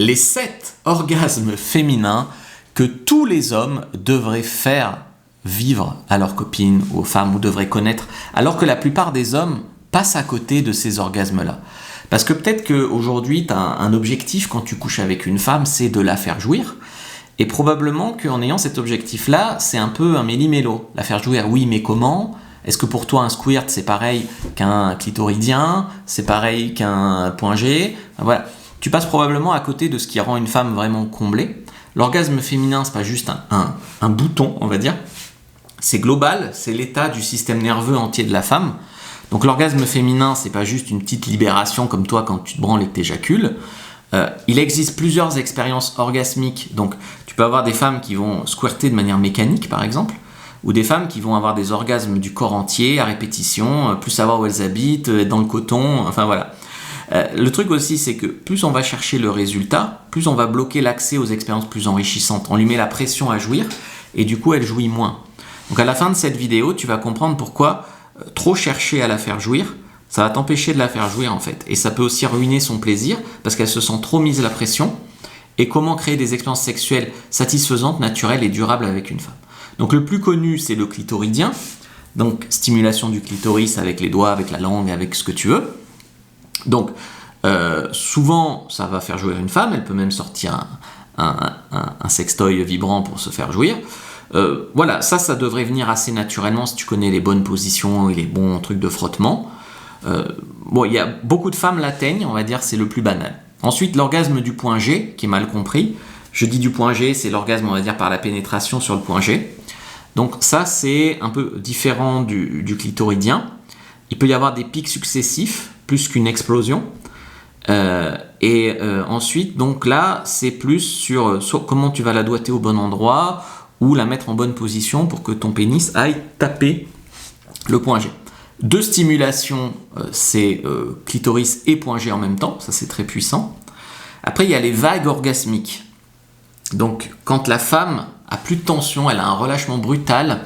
Les 7 orgasmes féminins que tous les hommes devraient faire vivre à leurs copines ou aux femmes ou devraient connaître, alors que la plupart des hommes passent à côté de ces orgasmes-là. Parce que peut-être qu'aujourd'hui, tu as un objectif quand tu couches avec une femme, c'est de la faire jouir. Et probablement qu'en ayant cet objectif-là, c'est un peu un méli-mélo. La faire jouir, oui, mais comment ? Est-ce que pour toi, un squirt, c'est pareil qu'un clitoridien ? C'est pareil qu'un point G ? Voilà. Tu passes probablement à côté de ce qui rend une femme vraiment comblée. L'orgasme féminin, c'est pas juste un bouton, on va dire. C'est global, c'est l'état du système nerveux entier de la femme. Donc l'orgasme féminin, c'est pas juste une petite libération comme toi quand tu te branles et que t'éjacules. Il existe plusieurs expériences orgasmiques. Donc tu peux avoir des femmes qui vont squirter de manière mécanique, par exemple, ou des femmes qui vont avoir des orgasmes du corps entier à répétition, plus savoir où elles habitent, être dans le coton, enfin voilà. Le truc aussi, c'est que plus on va chercher le résultat, plus on va bloquer l'accès aux expériences plus enrichissantes. On lui met la pression à jouir et du coup, elle jouit moins. Donc à la fin de cette vidéo, tu vas comprendre pourquoi trop chercher à la faire jouir, ça va t'empêcher de la faire jouir en fait. Et ça peut aussi ruiner son plaisir parce qu'elle se sent trop mise la pression. Et comment créer des expériences sexuelles satisfaisantes, naturelles et durables avec une femme. Donc le plus connu, c'est le clitoridien. Donc stimulation du clitoris avec les doigts, avec la langue, avec ce que tu veux. Donc, souvent, ça va faire jouir une femme, elle peut même sortir un sextoy vibrant pour se faire jouir. Voilà, ça devrait venir assez naturellement si tu connais les bonnes positions et les bons trucs de frottement. Il y a beaucoup de femmes l'atteignent, on va dire, c'est le plus banal. Ensuite, l'orgasme du point G, qui est mal compris. Je dis du point G, c'est l'orgasme, on va dire, par la pénétration sur le point G. Donc ça, c'est un peu différent du clitoridien. Il peut y avoir des pics successifs, plus qu'une explosion. Ensuite, donc là, c'est plus sur comment tu vas la doigter au bon endroit ou la mettre en bonne position pour que ton pénis aille taper le point G. 2 stimulations, c'est clitoris et point G en même temps, ça c'est très puissant. Après, il y a les vagues orgasmiques. Donc, quand la femme a plus de tension, elle a un relâchement brutal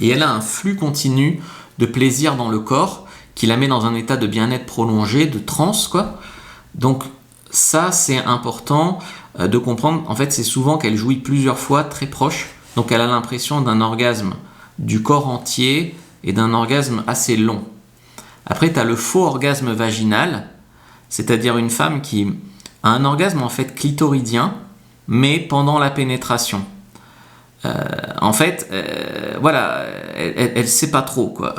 et elle a un flux continu de plaisir dans le corps qui la met dans un état de bien-être prolongé, de transe, quoi. Donc ça, c'est important de comprendre. En fait, c'est souvent qu'elle jouit plusieurs fois très proche. Donc elle a l'impression d'un orgasme du corps entier et d'un orgasme assez long. Après, tu as le faux orgasme vaginal, c'est-à-dire une femme qui a un orgasme en fait clitoridien, mais pendant la pénétration. Voilà, elle sait pas trop quoi.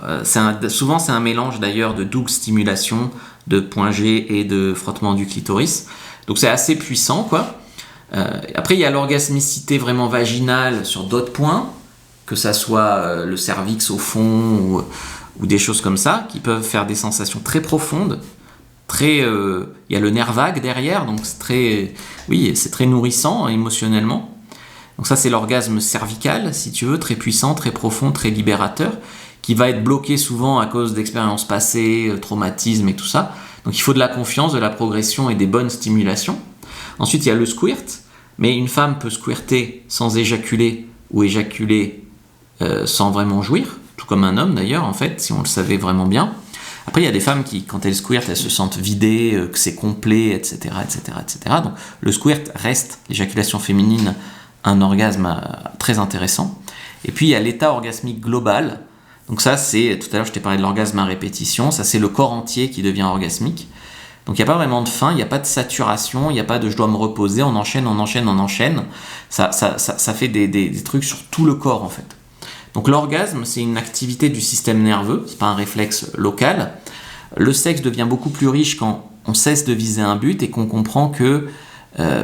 Souvent c'est un mélange d'ailleurs de double stimulation, de point G et de frottement du clitoris. Donc c'est assez puissant quoi. Après il y a l'orgasmicité vraiment vaginale sur d'autres points, que ça soit le cervix au fond ou des choses comme ça, qui peuvent faire des sensations très profondes. Il y a le nerf vague derrière, donc c'est très nourrissant émotionnellement. Donc ça, c'est l'orgasme cervical, si tu veux, très puissant, très profond, très libérateur, qui va être bloqué souvent à cause d'expériences passées, traumatismes et tout ça. Donc il faut de la confiance, de la progression et des bonnes stimulations. Ensuite, il y a le squirt, mais une femme peut squirter sans éjaculer ou éjaculer sans vraiment jouir, tout comme un homme d'ailleurs, en fait, si on le savait vraiment bien. Après, il y a des femmes qui, quand elles squirtent, elles se sentent vidées, que c'est complet, etc., etc., etc. Donc le squirt reste, l'éjaculation féminine, un orgasme très intéressant. Et puis il y a l'état orgasmique global. Donc ça, c'est, tout à l'heure je t'ai parlé de l'orgasme à répétition, ça c'est le corps entier qui devient orgasmique. Donc il n'y a pas vraiment de fin, il n'y a pas de saturation, il n'y a pas de je dois me reposer, on enchaîne. Ça fait des trucs sur tout le corps en fait. Donc l'orgasme, c'est une activité du système nerveux, c'est pas un réflexe local. Le sexe devient beaucoup plus riche quand on cesse de viser un but et qu'on comprend que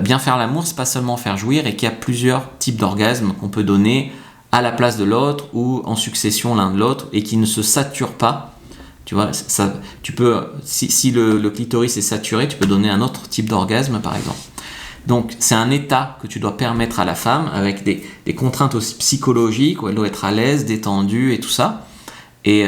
bien faire l'amour, c'est pas seulement faire jouir et qu'il y a plusieurs types d'orgasmes qu'on peut donner à la place de l'autre ou en succession l'un de l'autre et qui ne se saturent pas. Tu vois, tu peux, si le clitoris est saturé, tu peux donner un autre type d'orgasme par exemple. Donc c'est un état que tu dois permettre à la femme avec des contraintes aussi psychologiques où elle doit être à l'aise, détendue et tout ça. Et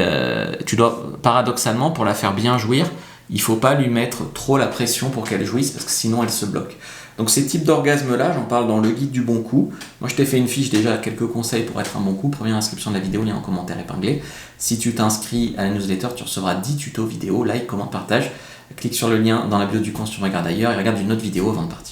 tu dois, paradoxalement, pour la faire bien jouir, il ne faut pas lui mettre trop la pression pour qu'elle jouisse parce que sinon elle se bloque. Donc ces types d'orgasmes-là, j'en parle dans le guide du bon coup. Moi je t'ai fait une fiche déjà, quelques conseils pour être un bon coup. Première inscription de la vidéo, lien en commentaire épinglé. Si tu t'inscris à la newsletter, tu recevras 10 tutos vidéo, like, comment, partage. Clique sur le lien dans la bio du compte si tu me regardes ailleurs et regarde une autre vidéo avant de partir.